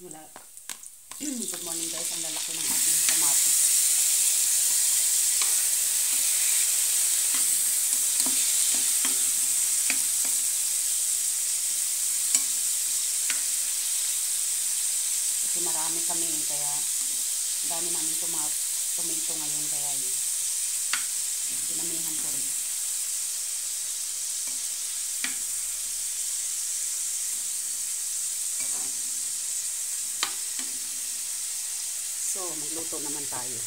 Wala. Good morning guys, ang lalaki ng ating kamatis. Kasi marami kami kaya dami namin tomato ngayon kaya yun. Dinamihan ko rin. So, magluto naman tayo.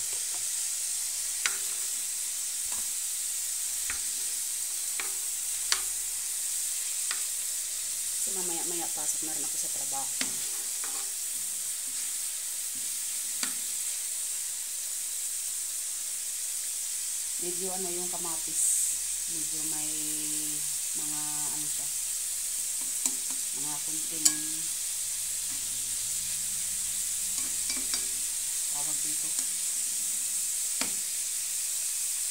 Kasi mamaya-maya pasok na rin ako sa trabaho. Medyo ano yung kamatis. Medyo may mga ano siya. Mga kunting tawag dito.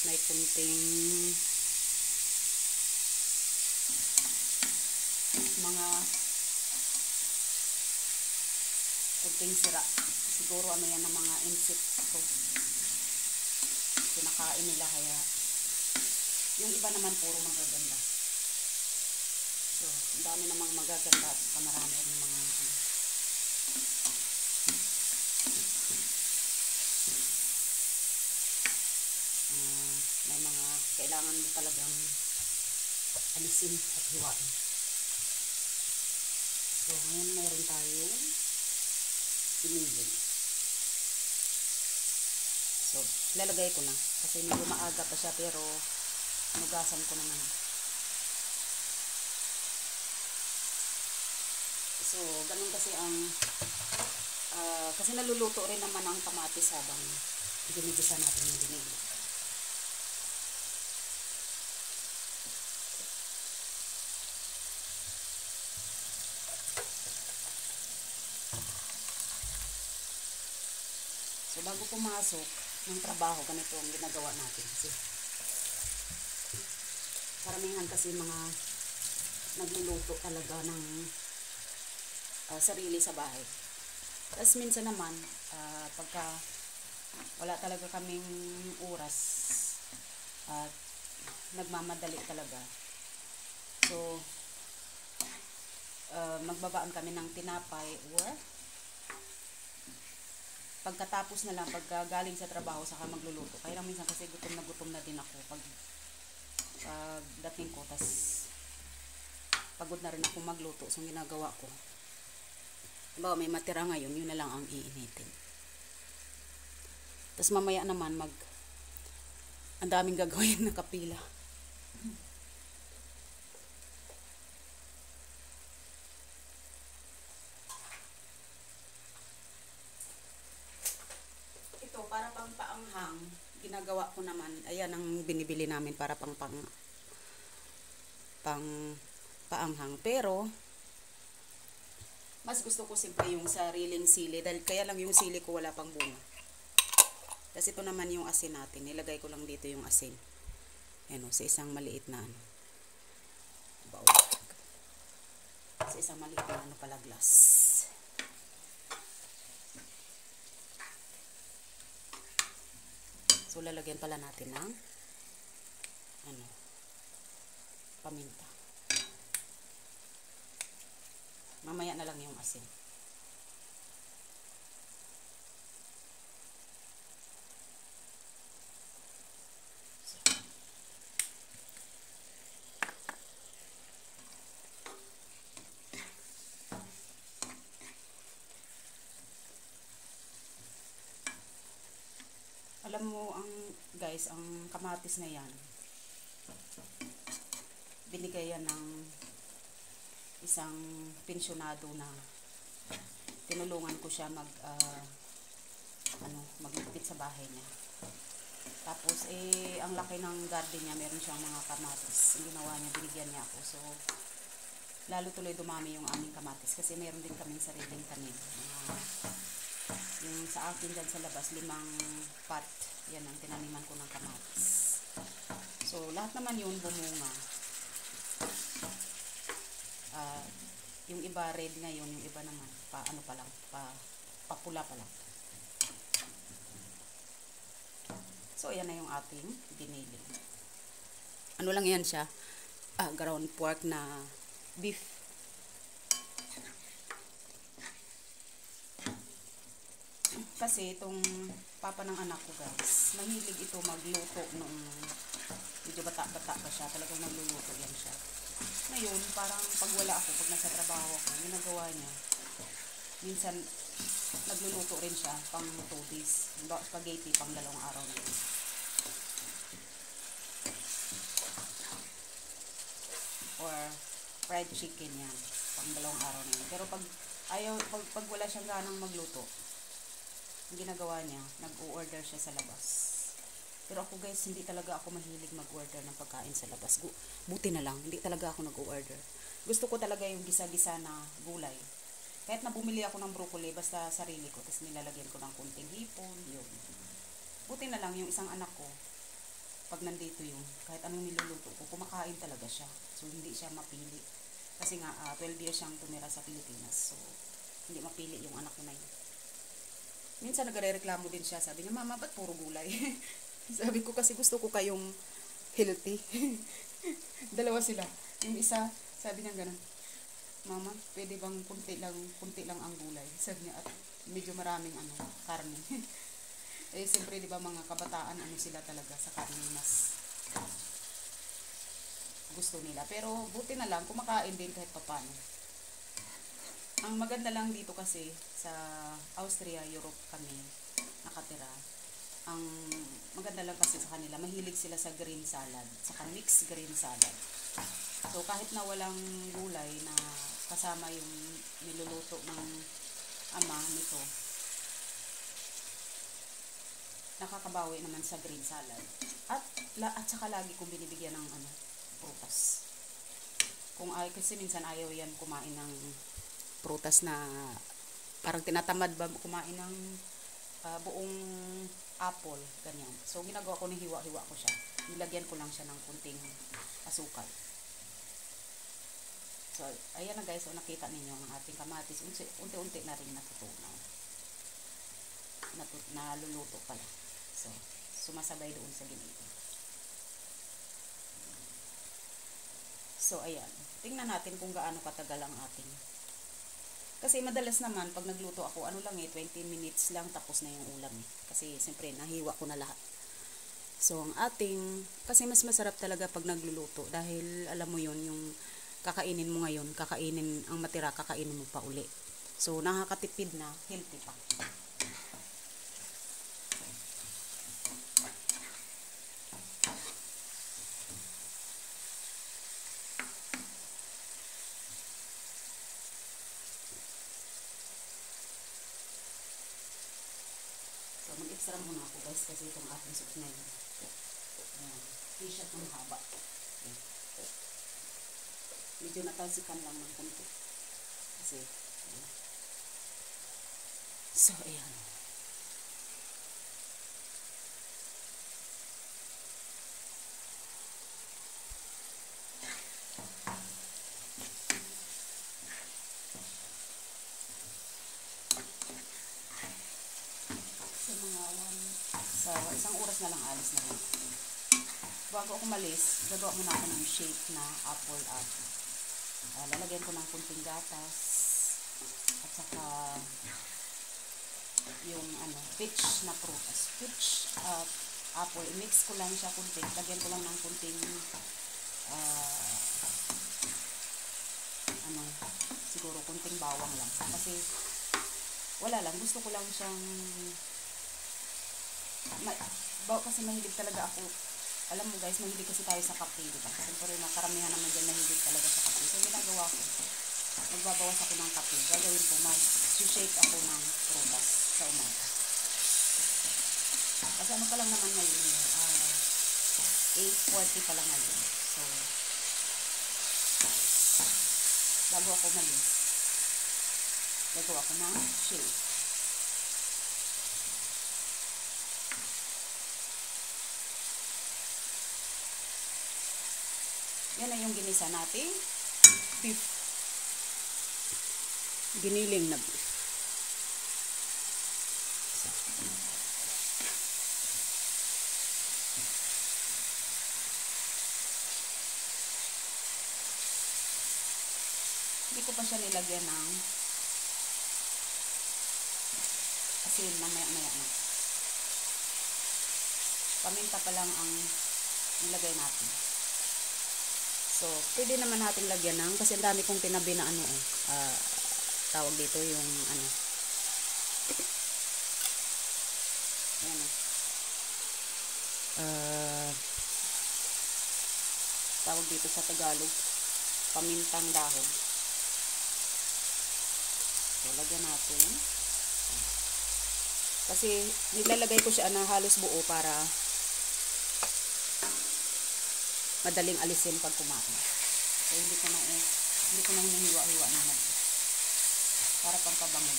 May kunting mga kunting sira. Siguro ano yan ng mga insekto. Kinakain nila kaya yung iba naman puro magaganda. So, ang dami namang magaganda at saka marami rin mga may mga kailangan mo talagang alisin at hiwain. So, ngayon mayroon tayong sinigil. So, lalagay ko na. Kasi medyo maaga pa siya pero nugasan ko naman. So, ganun kasi ang kasi naluluto rin naman ang kamatis habang ginigisa natin yung binigay. So, bago pumasok ng trabaho, ganito ang ginagawa natin. Kasi, karamihan kasi mga nagluluto talaga ng sarili sa bahay. Tapos minsan naman, pagka wala talaga kaming oras at nagmamadali talaga. So, magbabaan kami ng tinapay or pagkatapos na lang, pagka galing sa trabaho, saka magluluto. Kaya lang minsan kasi gutom na din ako pag dating ko. Tas pagod na rin ako magluto. So, ginagawa ko. Diba, may matira ngayon, yun na lang ang iinitin. Tas mamaya naman, ang daming gagawin na kapila. Para pang paanghang, ginagawa ko naman, ayan ang binibili namin para pang paanghang. Pero, mas gusto ko siyempre yung sariling sili. Dahil kaya lang yung sili ko wala pang bunga. Kasi ito naman yung asin natin. Nilagay ko lang dito yung asin. Ayan o, sa isang maliit na ano. Baw. Sa isang maliit na ano pala glass. So, lalagyan pala natin ng paminta. Mamaya na lang yung asin. So. Alam mo, guys, ang kamatis na yan, binigay yan ng isang pensyonado na tinulungan ko siya magligpit sa bahay niya. Tapos, ang laki ng garden niya, meron siyang mga kamatis. Ang ginawa niya, binigyan niya ako. So, lalo tuloy dumami yung aming kamatis kasi meron din kaming sariling tanim. Yung sa akin dyan sa labas, 5 pot. Yan ang tinaniman ko ng kamatis. So, lahat naman yun bumunga. Yung iba red ngayon, yung iba naman ano pa lang, papula pa lang. So ayan na yung ating giniling. Ano lang yan siya? Ground pork na beef. Kasi itong papa ng anak ko guys, mahilig ito magluto nung medyo bata-bata pa siya. Talagang nagluluto yan siya. Ngayon, parang pag wala ako, pag nasa trabaho ako, ginagawa niya. Minsan, nagluluto rin siya pang 2 days. Spaghetti pang 2 araw na yun. Or fried chicken yan. Pang 2 araw na yun. Pero pag wala siyang ganang magluto, ang ginagawa niya, nag-o-order siya sa labas. Pero ako guys, hindi talaga ako mahilig mag-order ng pagkain sa labas. Buti na lang, hindi talaga ako nag-order. Gusto ko talaga yung gisa-gisa na gulay. Kahit na bumili ako ng broccoli, basta sarili ko, tapos nilalagyan ko ng kunting hipon, yun. Buti na lang yung isang anak ko, pag nandito yun, kahit anong niluluto ko, kumakain talaga siya. So, hindi siya mapili. Kasi nga, 12 years siyang tumira sa Pilipinas. So, hindi mapili yung anak ko na yun. Minsan nagre-reklamo din siya. Sabi niya, mama, ba't puro gulay? Sabi ko kasi gusto ko kayong healthy. Dalawa sila. Yung isa, sabi niya ganun, mama, pwede bang kunti lang ang gulay? Sabi niya, at medyo maraming karne. Eh, siyempre, di ba mga kabataan, sila talaga sa karne mas gusto nila. Pero, buti na lang, kumakain din kahit papano. Ang maganda lang dito kasi, sa Austria, Europe kami nakatira. Ang maganda lang kasi sa kanila, mahilig sila sa green salad, saka mixed green salad. So, kahit na walang gulay na kasama yung niluluto ng ama nito, nakakabawi naman sa green salad. At saka lagi kong binibigyan ng prutas. Kasi minsan ayaw yan kumain ng prutas na parang tinatamad ba kumain ng buong apple, ganyan. So, ginagawa ko, hiwa-hiwa ko siya. Nilagyan ko lang siya ng kunting asukal. So, ayan na guys. So, nakita ninyo ang ating kamatis. Unti-unti na rin natutunaw. Naluluto pala. So, sumasabay doon sa giniling. So, ayan. Tingnan natin kung gaano katagal ang ating. Kasi madalas naman, pag nagluto ako, 20 minutes lang, tapos na yung ulam eh. Kasi, siyempre, nahiwa ko na lahat. So, ang ating, kasi mas masarap talaga pag nagluluto. Dahil, alam mo yun, yung kakainin mo ngayon, ang matira, kakainin mo pa uli. So, nakakatipid na, healthy pa. Mag-extra muna ako guys kasi itong ating soup na yun. T-shirt ng haba. Okay. Medyo natalsikan lang ng konti. Kasi, so, ayan. So, isang oras na lang alis na rin. Bago ako malis, gagawa muna ako ng shape na apple at lalagyan ko ng kunting gatas at saka yung peach na prutas. Peach apple, i-mix ko lang siya kunting, lagyan ko lang ng kunting siguro kunting bawang lang. Kasi wala lang, gusto ko lang siyang kasi mahilig talaga ako. Alam mo guys, mahilig kasi tayo sa kape, diba? Siyempre na karamihan naman dyan mahilig talaga sa kape. So, ginagawa ko, magbabawas ako ng kape. Gagawin ko, mag-shake ako ng prutas sa umaga. Kasi pa lang naman ngayon, 8:40 pa lang ngayon. So, bago ako malis, gagawa ko ng shake. Yan na yung ginisa natin beef. Giniling na. Hindi ko pa siya nilagyan ng asin na maya-maya na. Paminta pa lang ang nilagay natin. So, pwede naman natin lagyan ng, kasi ang dami kong tinabi na ano, tawag dito yung ano. Ayan o. Tawag dito sa Tagalog, pamintang dahon. So, lagyan natin. Kasi, nilalagay ko siya na halos buo para madaling alisin pag kumain. So, hindi ko na hinihiwa-hiwa naman. Para pang pabango.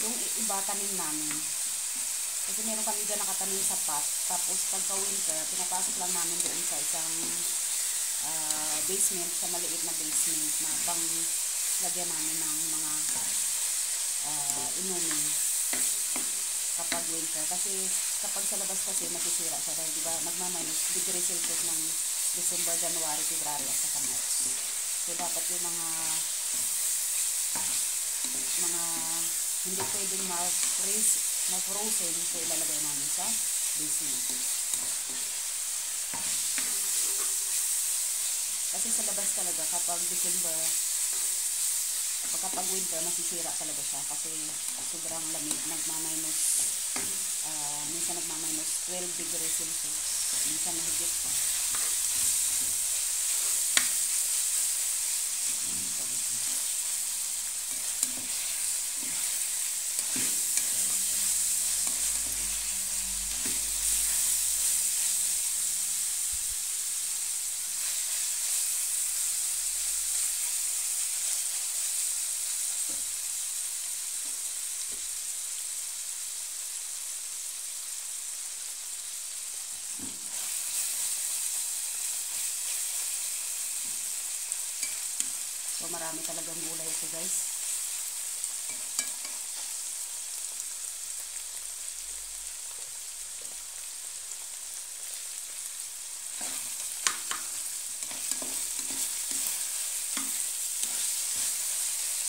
Yung iba tanim namin. Kasi meron kami dyan nakatanim sa pot. Tapos pagka winter, pinapasok lang namin doon sa isang basement, sa maliit na basement na pang lagyan namin ng mga inumin kapag winter. Kasi kapag sa labas kasi masisira siya dahil diba nagmaminus degree Celsius ng December, January, February at saka March. So dapat yung mga hindi pwedeng ma-frozen, so ilalagay namin sa basement. Kasi sa labas talaga kapag December, kapag winter, masisira talaga siya kasi sobrang lamig, minsan nagmaminus 12 degrees Celsius, minsan mahigit pa. So, marami talagang gulay ito, guys.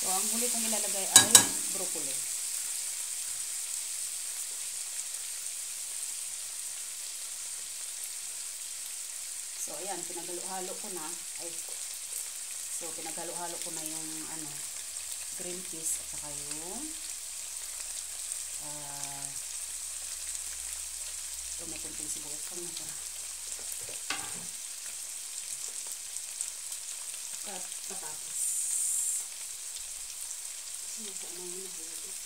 So, ang huli kong ilalagay ay broccoli. So, ayan, pinaghalo-halo ko na. So, pinaghalo-halo ko na yung green peas at saka yung ito may kunting sibuyas pang natara. At patatas. Sinasaan na yung nahulog.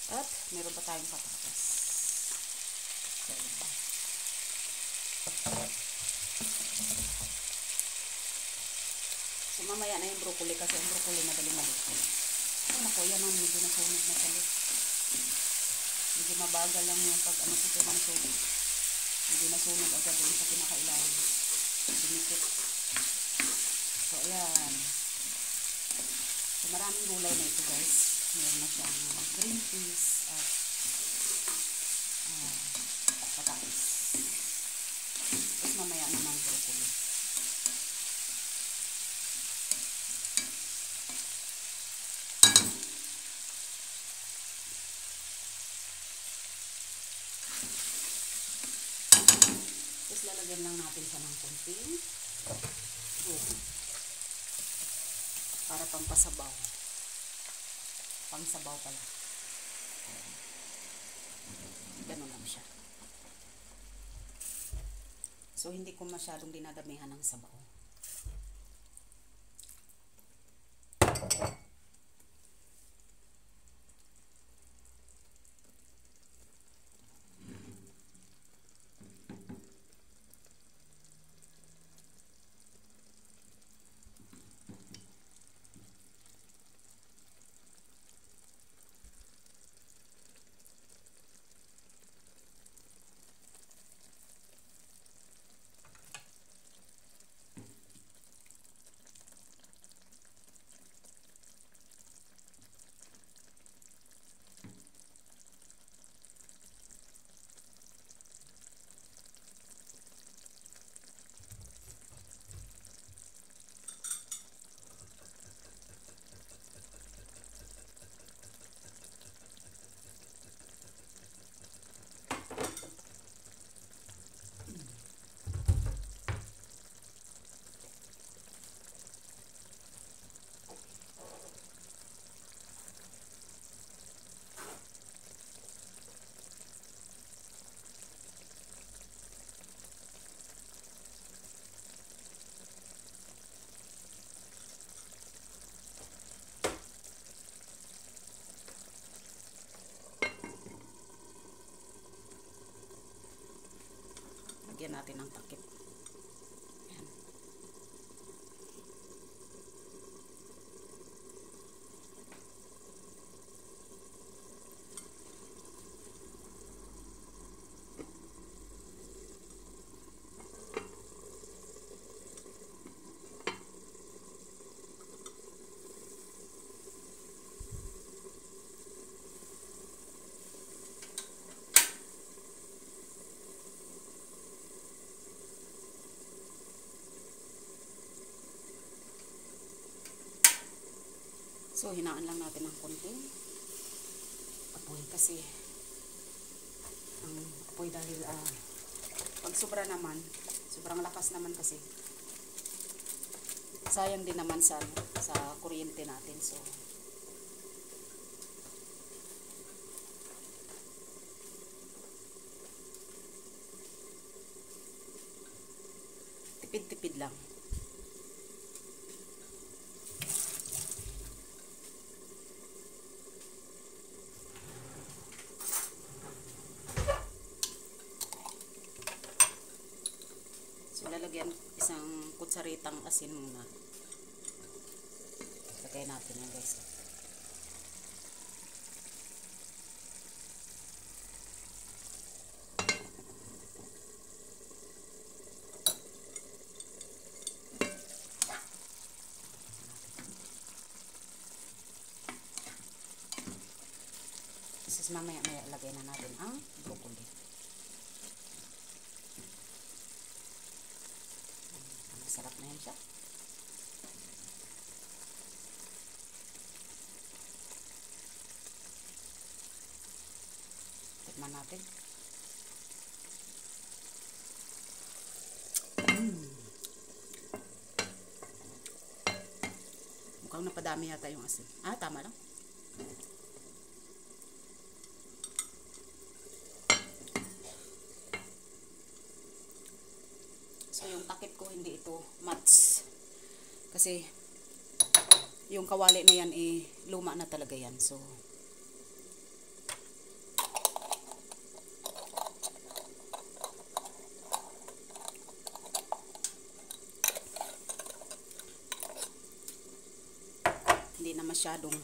At meron pa tayong patatas. So mamaya na yung broccoli kasi yung broccoli madali maluto. Oh nako, yan ang medyo nasunog na sali. Medyo mabagal lang yung pag ito ng sunog. Medyo nasunog agad doon sa pinakailalim. Sinikit. So ayan. So maraming gulay na ito, guys. Meron na siyang green peas at patatas. Tapos mamaya naman broccoli. Tapos lalagyan lang natin siya ng konting para pampasabaw. Pangsabaw pala. Ganun lang siya. So, hindi ko masyadong dinadamihan ng sabaw. lagyan natin ng takip. Ayan. So, hinaan lang natin ng konting apoy kasi ang apoy dahil pag sobra naman, sobrang lakas naman kasi sayang din naman sa kuryente natin. So, tipid-tipid lang. Lalagyan isang kutsaritang asin muna. Lagay natin yan guys. Tapos mamaya-maya lagay na natin ang broccoli. Sarap na yan siya. Tikman natin. Mukhang napadami yata yung asin. Tama lang. So, yung takip ko, hindi ito match. Kasi, yung kawali na yan, luma na talaga yan. So, hindi na masyadong,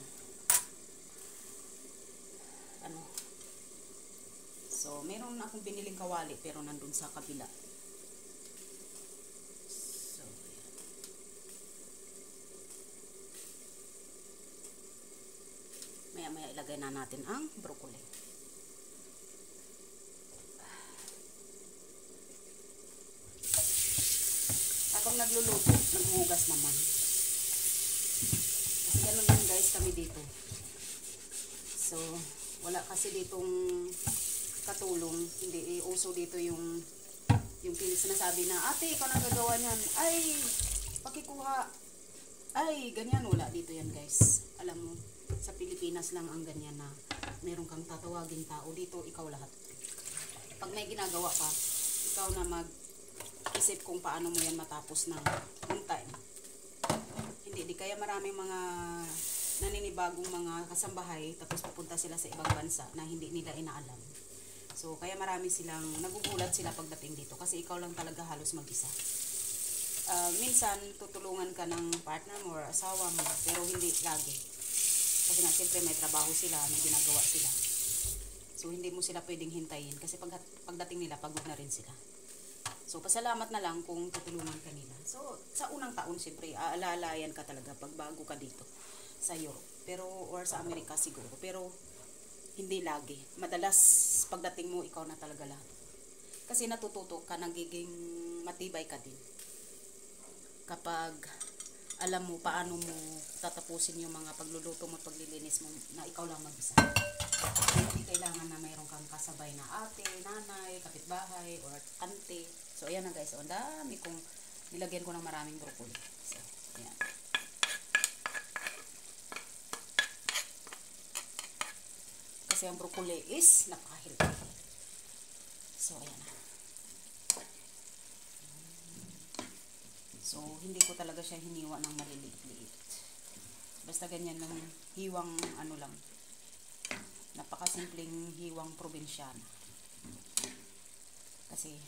So, meron akong biniling kawali, pero nandun sa kabila. Maya-maya ilagay na natin ang broccoli. Habang nagluluto, naghuhugas naman. Kasi ganun din guys kami dito. So, wala kasi ditong katulong. Hindi uso dito yung sinasabi na, ate, ikaw nagagawa niyan. Ay, pakikuha. Ay, ganyan. Wala dito yan guys. Alam mo, sa Pilipinas lang ang ganyan na meron kang tatawagin tao. Dito, ikaw lahat. Pag may ginagawa ka, ikaw na mag-isip kung paano mo yan matapos ng time. Hindi, di kaya maraming mga naninibagong mga kasambahay tapos pupunta sila sa ibang bansa na hindi nila inaalam. So, kaya marami silang, nagugulat sila pagdating dito kasi ikaw lang talaga halos mag-isa. Minsan, tutulungan ka ng partner mo or asawa mo, pero hindi lagi. Kasi nga, siyempre may trabaho sila, may ginagawa sila. So, hindi mo sila pwedeng hintayin kasi pagdating nila, pagod na rin sila. So, pasalamat na lang kung tutulungan ka nila. So, sa unang taon, siyempre, aalalayan ka talaga pag bago ka dito sa Europe. Pero, or sa Amerika siguro. Pero, hindi lagi. Madalas, pagdating mo, ikaw na talaga lahat. Kasi natututo ka, nagiging matibay ka din. Kapag alam mo paano mo tatapusin yung mga pagluluto mo at paglilinis mo na ikaw lang mag-isa. Hindi kailangan na mayroon kang kasabay na ate, nanay, kapitbahay, or ante. So, ayan na guys. So, ang dami kong nilagyan ko ng maraming broccoli. So, ayan. Kasi ang broccoli is napaka-healthy. So, ayan na. So, hindi ko talaga siya hiniwa ng maliliit-liit. Basta ganyan lang, hiwang ano lang. Napakasimpleng hiwang probinsyana. Kasi,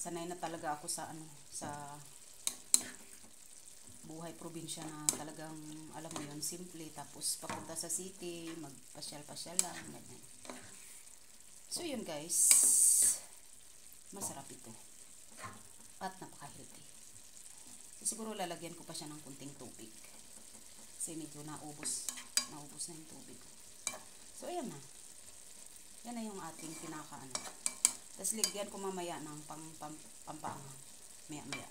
sanay na talaga ako sa sa buhay probinsya na talagang alam mo yun, simple, tapos papunta sa city, magpasyal-pasyal lang, ganyan. So yun guys, masarap ito at napaka-healthy. Siguro lalagyan ko pa siya ng kunting tubig kasi medyo naubos na yung tubig. So ayan na, yan na yung ating pinakaano. Tapos ligyan ko mamaya ng pampaangan maya.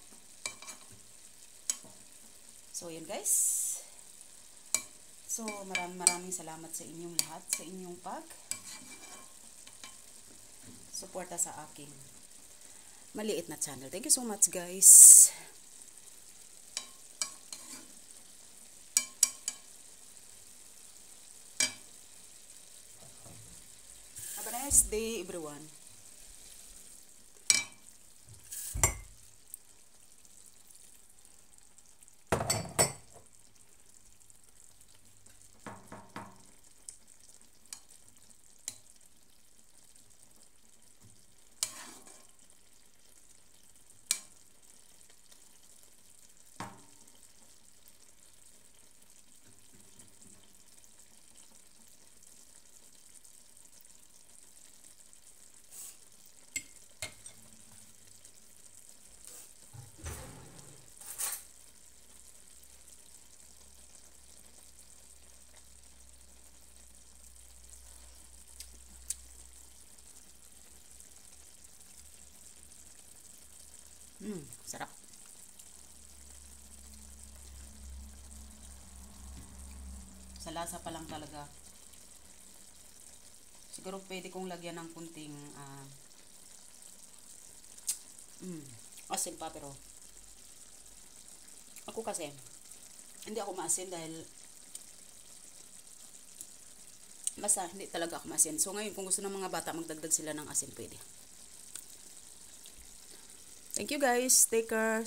So ayan guys, so maraming salamat sa inyong lahat, sa inyong suporta sa aking maliit na channel. Thank you so much guys. Have a nice day everyone. Sarap. Sa lasa pa lang talaga. Siguro pwede kong lagyan ng kunting asin pa, pero ako kasi hindi ako maasin dahil basta hindi talaga ako maasin. So ngayon kung gusto ng mga bata magdagdag sila ng asin, pwede. Thank you guys. Take care.